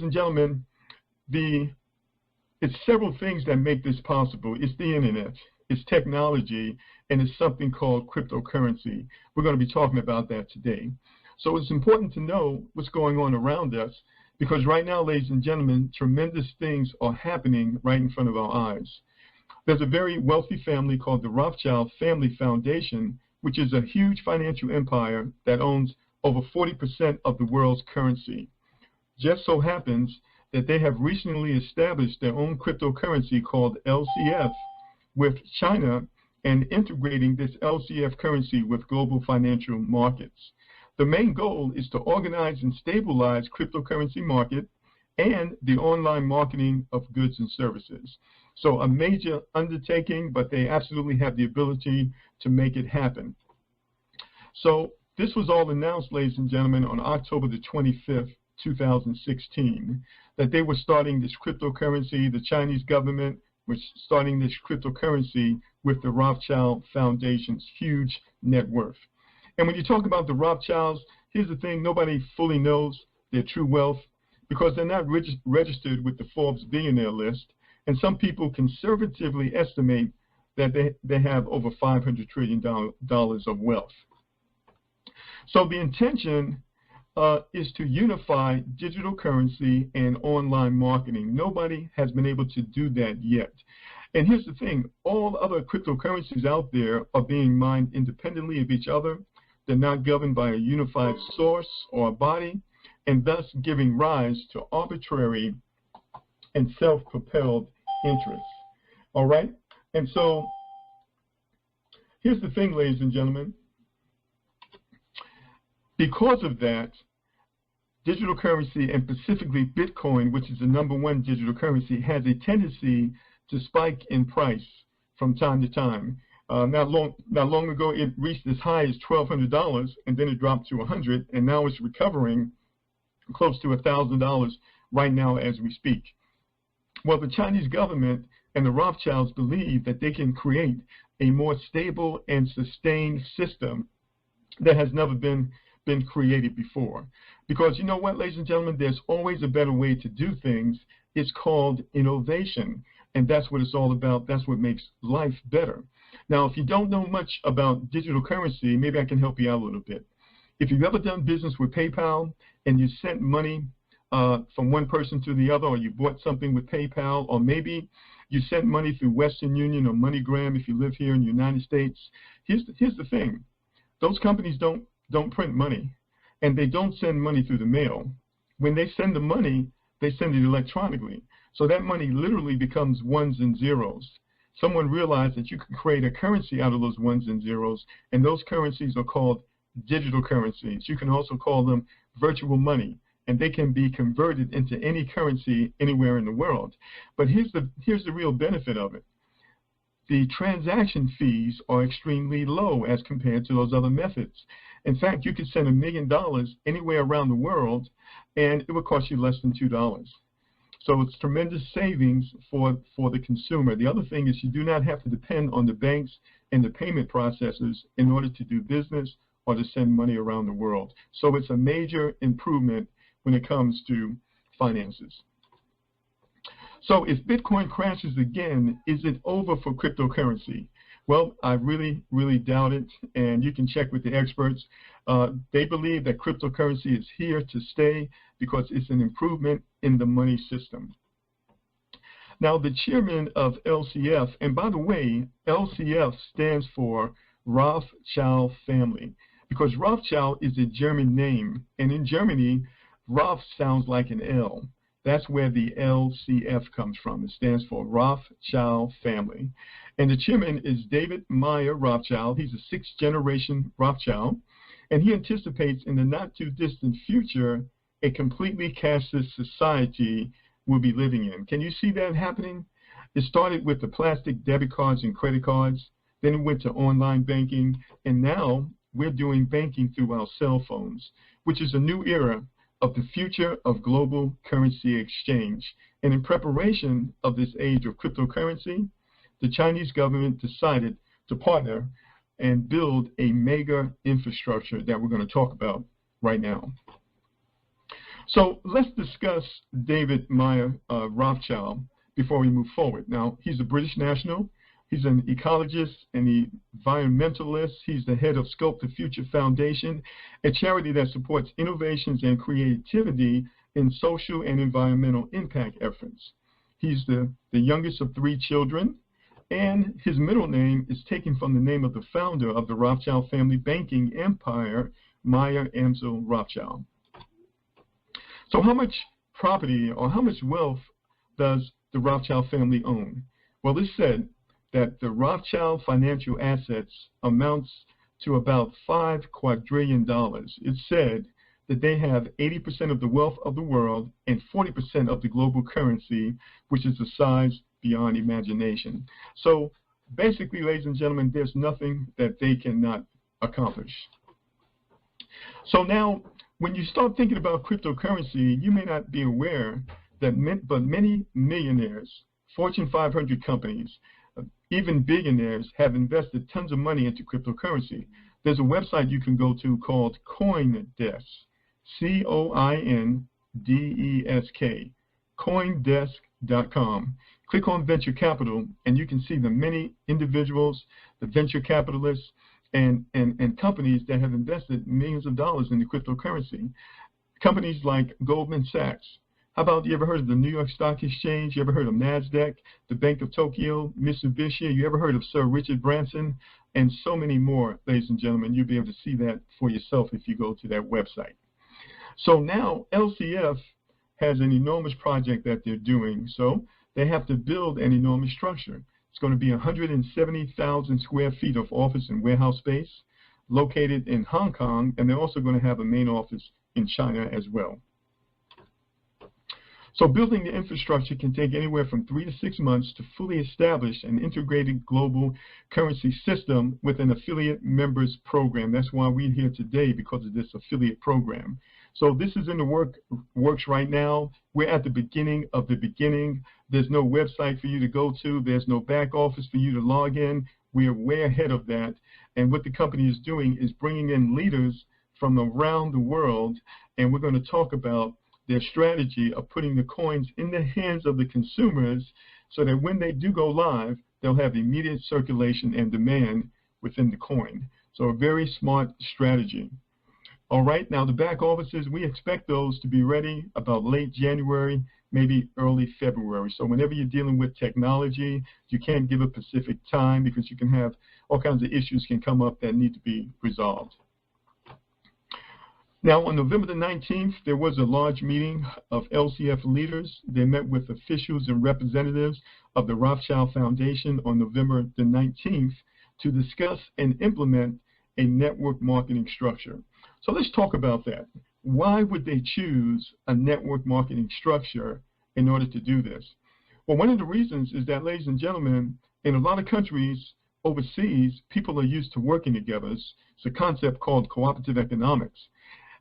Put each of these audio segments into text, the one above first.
and gentlemen, it's several things that make this possible. It's the internet, it's technology, and it's something called cryptocurrency. We're going to be talking about that today. So it's important to know what's going on around us, because right now, ladies and gentlemen, tremendous things are happening right in front of our eyes. There's a very wealthy family called the Rothschild Family Foundation, which is a huge financial empire that owns over 40% of the world's currency. Just so happens that they have recently established their own cryptocurrency called LCF with China, and integrating this LCF currency with global financial markets. The main goal is to organize and stabilize cryptocurrency market and the online marketing of goods and services. So a major undertaking, but they absolutely have the ability to make it happen. So this was all announced, ladies and gentlemen, on October the 25th, 2016, that they were starting this cryptocurrency. The Chinese government was starting this cryptocurrency with the Rothschild Foundation's huge net worth. And when you talk about the Rothschilds, here's the thing, nobody fully knows their true wealth because they're not registered with the Forbes billionaire list. And some people conservatively estimate that they have over $500 trillion of wealth. So the intention is to unify digital currency and online marketing. Nobody has been able to do that yet. And here's the thing, all other cryptocurrencies out there are being mined independently of each other. They're not governed by a unified source or a body, and thus giving rise to arbitrary and self-propelled interests. All right? And so here's the thing, ladies and gentlemen. Because of that, digital currency, and specifically Bitcoin, which is the #1 digital currency, has a tendency to spike in price from time to time. Not long ago, it reached as high as $1,200, and then it dropped to $100, and now it's recovering close to $1,000 right now as we speak. Well, the Chinese government and the Rothschilds believe that they can create a more stable and sustained system that has never been created before. Because you know what, ladies and gentlemen, there's always a better way to do things. It's called innovation, and that's what it's all about. That's what makes life better. Now, if you don't know much about digital currency, maybe I can help you out a little bit. If you've ever done business with PayPal and you sent money from one person to the other, or you bought something with PayPal, or maybe you sent money through Western Union or MoneyGram if you live here in the United States, here's the thing. Those companies don't print money, and they don't send money through the mail. When they send the money, they send it electronically. So that money literally becomes ones and zeros. Someone realized that you can create a currency out of those ones and zeros, and those currencies are called digital currencies. You can also call them virtual money, and they can be converted into any currency anywhere in the world. But here's the real benefit of it. The transaction fees are extremely low as compared to those other methods. In fact, you could send $1 million anywhere around the world, and it would cost you less than $2. So it's tremendous savings for the consumer. The other thing is you do not have to depend on the banks and the payment processors in order to do business or to send money around the world. So it's a major improvement when it comes to finances. So if Bitcoin crashes again, is it over for cryptocurrency? Well, I really, really doubt it, and you can check with the experts. They believe that cryptocurrency is here to stay because it's an improvement in the money system. Now, the chairman of LCF, and by the way, LCF stands for Rothschild Family, because Rothschild is a German name, and in Germany, Roth sounds like an L. That's where the LCF comes from. It stands for Rothschild Family. And the chairman is David Meyer Rothschild. He's a 6th generation Rothschild. And he anticipates in the not too distant future, a completely cashless society we'll be living in. Can you see that happening? It started with the plastic debit cards and credit cards. Then it went to online banking. And now we're doing banking through our cell phones, which is a new era of the future of global currency exchange. And in preparation of this age of cryptocurrency, the Chinese government decided to partner and build a mega infrastructure that we're going to talk about right now. So let's discuss David Meyer Rothschild before we move forward. Now, he's a British national. He's an ecologist and environmentalist. He's the head of Scope the Future Foundation, a charity that supports innovations and creativity in social and environmental impact efforts. He's the youngest of 3 children, and his middle name is taken from the name of the founder of the Rothschild family banking empire, Meyer Amschel Rothschild. So how much property or how much wealth does the Rothschild family own? Well, it's said that the Rothschild financial assets amounts to about $5 quadrillion. It's said that they have 80% of the wealth of the world and 40% of the global currency, which is a size beyond imagination. So basically, ladies and gentlemen, there's nothing that they cannot accomplish. So now, when you start thinking about cryptocurrency, you may not be aware that many millionaires, Fortune 500 companies, even billionaires have invested tons of money into cryptocurrency. There's a website you can go to called CoinDesk, C-O-I-N-D-E-S-K, CoinDesk.com. Click on venture capital, and you can see the many individuals, the venture capitalists, and companies that have invested millions of dollars in the cryptocurrency. Companies like Goldman Sachs. How about, you ever heard of the New York Stock Exchange? You ever heard of NASDAQ, the Bank of Tokyo, Mitsubishi? You ever heard of Sir Richard Branson? And so many more, ladies and gentlemen. You'll be able to see that for yourself if you go to that website. So now LCF has an enormous project that they're doing. So they have to build an enormous structure. It's going to be 170,000 square feet of office and warehouse space located in Hong Kong, and they're also going to have a main office in China as well. So building the infrastructure can take anywhere from 3 to 6 months to fully establish an integrated global currency system with an affiliate members program. That's why we're here today, because of this affiliate program. So this is in the works right now. We're at the beginning of the beginning. There's no website for you to go to. There's no back office for you to log in. We're way ahead of that. And what the company is doing is bringing in leaders from around the world, and we're going to talk about their strategy of putting the coins in the hands of the consumers so that when they do go live, they'll have immediate circulation and demand within the coin. So a very smart strategy. All right, now the back offices, we expect those to be ready about late January, maybe early February. So whenever you're dealing with technology, you can't give a specific time because you can have all kinds of issues can come up that need to be resolved. Now, on November the 19th, there was a large meeting of LCF leaders. They met with officials and representatives of the Rothschild Foundation on November the 19th to discuss and implement a network marketing structure. So let's talk about that. Why would they choose a network marketing structure in order to do this? Well, one of the reasons is that, ladies and gentlemen, in a lot of countries overseas, people are used to working together. It's a concept called cooperative economics.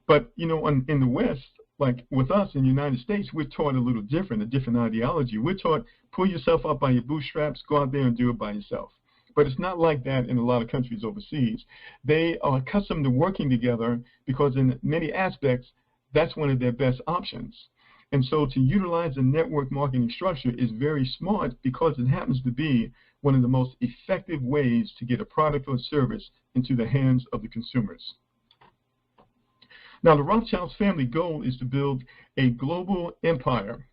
But, you know, in the West, like with us in the United States, we're taught a little different, a different ideology. We're taught, pull yourself up by your bootstraps, go out there and do it by yourself. But it's not like that in a lot of countries overseas. They are accustomed to working together because in many aspects, that's one of their best options. And so to utilize a network marketing structure is very smart because it happens to be one of the most effective ways to get a product or service into the hands of the consumers. Now, the Rothschild's family goal is to build a global empire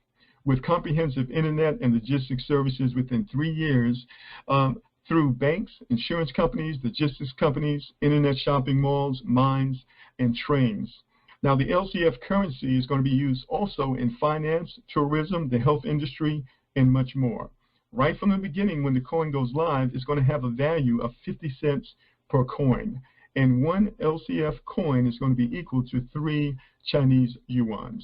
with comprehensive internet and logistics services within 3 years through banks, insurance companies, logistics companies, internet shopping malls, mines, and trains. Now, the LCF currency is going to be used also in finance, tourism, the health industry, and much more. Right from the beginning, when the coin goes live, it's going to have a value of 50 cents per coin. And one LCF coin is going to be equal to 3 Chinese yuans.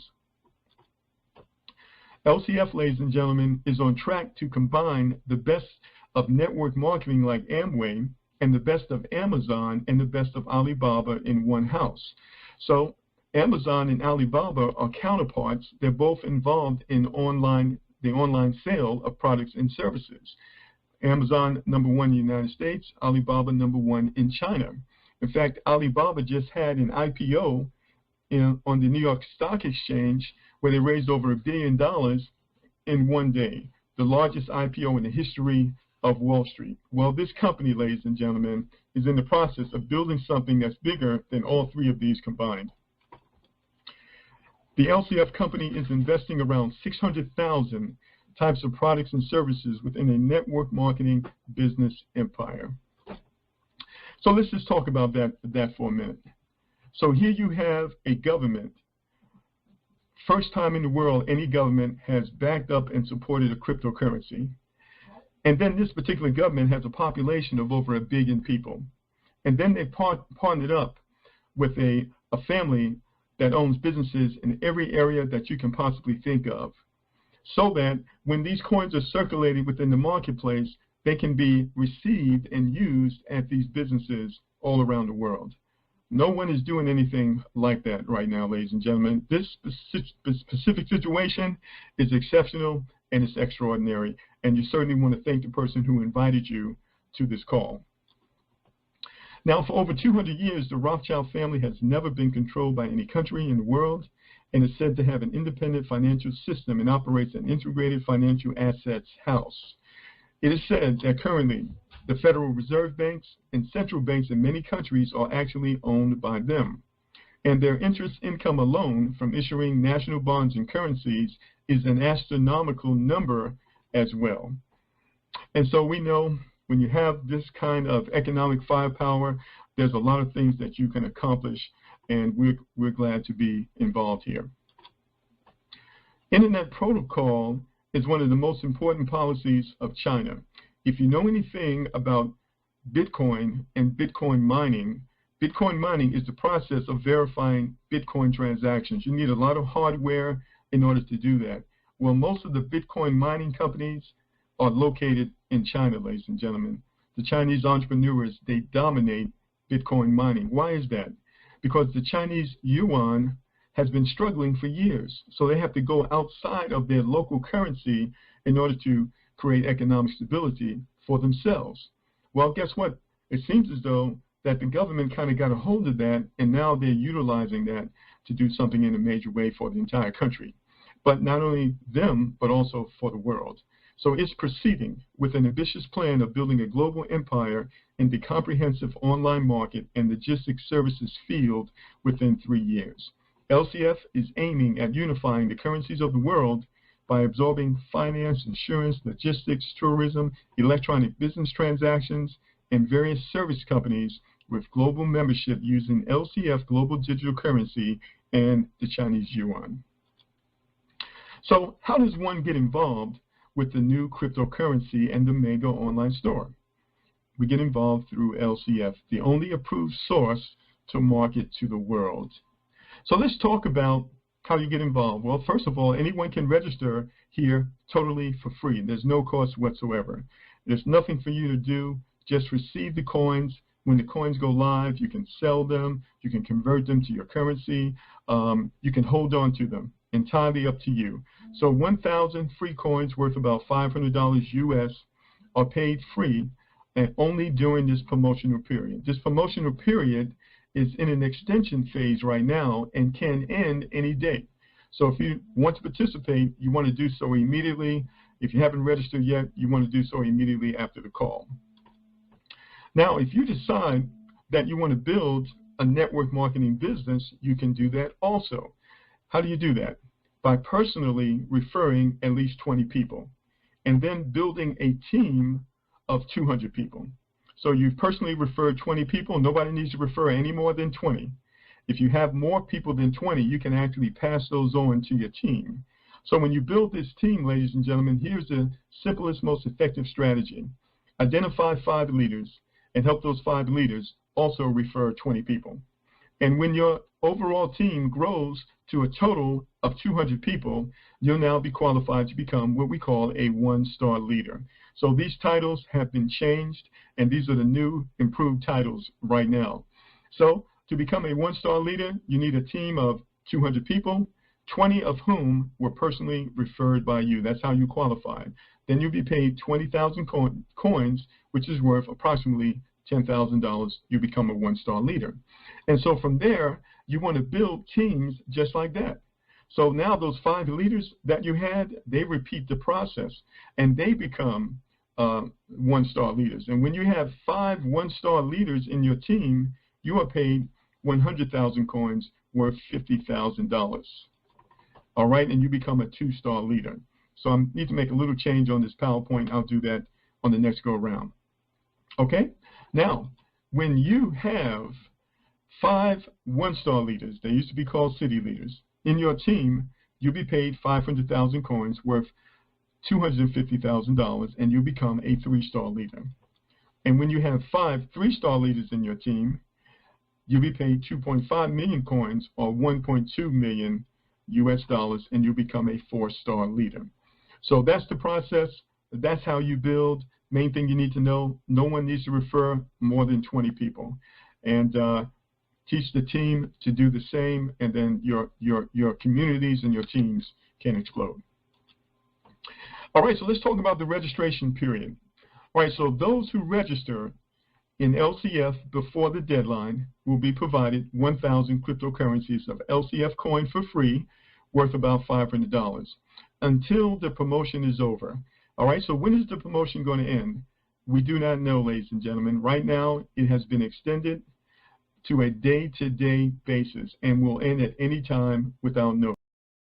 LCF, ladies and gentlemen, is on track to combine the best of network marketing like Amway and the best of Amazon and the best of Alibaba in one house. So Amazon and Alibaba are counterparts. They're both involved in the online sale of products and services. Amazon #1 in the United States, Alibaba #1 in China. In fact, Alibaba just had an IPO on the New York Stock Exchange, where they raised over $1 billion in one day, the largest IPO in the history of Wall Street. Well, this company, ladies and gentlemen, is in the process of building something that's bigger than all three of these combined. The LCF company is investing around 600,000 types of products and services within a network marketing business empire. So let's just talk about that for a minute. So here you have a government. First time in the world any government has backed up and supported a cryptocurrency. And then this particular government has a population of over 1 billion people. And then they partnered up with a family that owns businesses in every area that you can possibly think of, so that when these coins are circulating within the marketplace, they can be received and used at these businesses all around the world. No one is doing anything like that right now, ladies and gentlemen. This specific situation is exceptional and it's extraordinary, and you certainly want to thank the person who invited you to this call. Now, for over 200 years, the Rothschild family has never been controlled by any country in the world and is said to have an independent financial system and operates an integrated financial assets house. It is said that currently the Federal Reserve banks and central banks in many countries are actually owned by them, and their interest income alone from issuing national bonds and currencies is an astronomical number as well. And so we know when you have this kind of economic firepower, there's a lot of things that you can accomplish, and we're glad to be involved here. Internet protocol is one of the most important policies of China. If you know anything about Bitcoin and Bitcoin mining is the process of verifying Bitcoin transactions. You need a lot of hardware in order to do that. Well, most of the Bitcoin mining companies are located in China, ladies and gentlemen. The Chinese entrepreneurs, they dominate Bitcoin mining. Why is that? Because the Chinese yuan has been struggling for years. So they have to go outside of their local currency in order to create economic stability for themselves. Well, guess what? It seems as though that the government kind of got a hold of that, and now they're utilizing that to do something in a major way for the entire country. But not only them, but also for the world. So it's proceeding with an ambitious plan of building a global empire in the comprehensive online market and logistics services field within 3 years. LCF is aiming at unifying the currencies of the world by absorbing finance, insurance, logistics, tourism, electronic business transactions, and various service companies with global membership using LCF global digital currency and the Chinese yuan. So how does one get involved with the new cryptocurrency and the mega online store? We get involved through LCF, the only approved source to market to the world. So let's talk about how you get involved. Well, first of all, anyone can register here totally for free. There's no cost whatsoever. There's nothing for you to do. Just receive the coins. When the coins go live, you can sell them. You can convert them to your currency. You can hold on to them. Entirely up to you. So 1,000 free coins worth about $500 US are paid free and only during this promotional period. This promotional period is in an extension phase right now and can end any day. So if you want to participate, you want to do so immediately. If you haven't registered yet, you want to do so immediately after the call. Now, if you decide that you want to build a network marketing business, you can do that also. How do you do that? By personally referring at least 20 people and then building a team of 200 people. So you've personally referred 20 people. Nobody needs to refer any more than 20. If you have more people than 20, you can actually pass those on to your team. So when you build this team, ladies and gentlemen, here's the simplest, most effective strategy. Identify 5 leaders and help those 5 leaders also refer 20 people. And when your overall team grows to a total of 200 people, you'll now be qualified to become what we call a 1-star leader. So these titles have been changed, and these are the new improved titles right now. So to become a 1-star leader, you need a team of 200 people, 20 of whom were personally referred by you. That's how you qualify. Then you'll be paid 20,000 coins, which is worth approximately $10,000. You become a 1-star leader. And so from there, you want to build teams just like that. So now those 5 leaders that you had, they repeat the process, and they become 1-star leaders. And when you have 5 1-star leaders in your team, you are paid 100,000 coins worth $50,000. All right, and you become a 2-star leader. So I need to make a little change on this PowerPoint. I'll do that on the next go around. Okay, now when you have 5 1-star leaders, they used to be called city leaders, in your team, you'll be paid 500,000 coins worth $250,000, and you become a 3-star leader. And when you have 5 3-star leaders in your team, you'll be paid 2.5 million coins, or 1.2 million US dollars, and you become a 4-star leader. So that's the process. That's how you build. Main thing you need to know, no one needs to refer more than 20 people. And teach the team to do the same, and then your communities and your teams can explode. All right, so let's talk about the registration period. All right, so those who register in LCF before the deadline will be provided 1,000 cryptocurrencies of LCF coin for free, worth about $500, until the promotion is over. All right, so when is the promotion going to end? We do not know, ladies and gentlemen. Right now, it has been extended to a day-to-day basis and will end at any time without notice.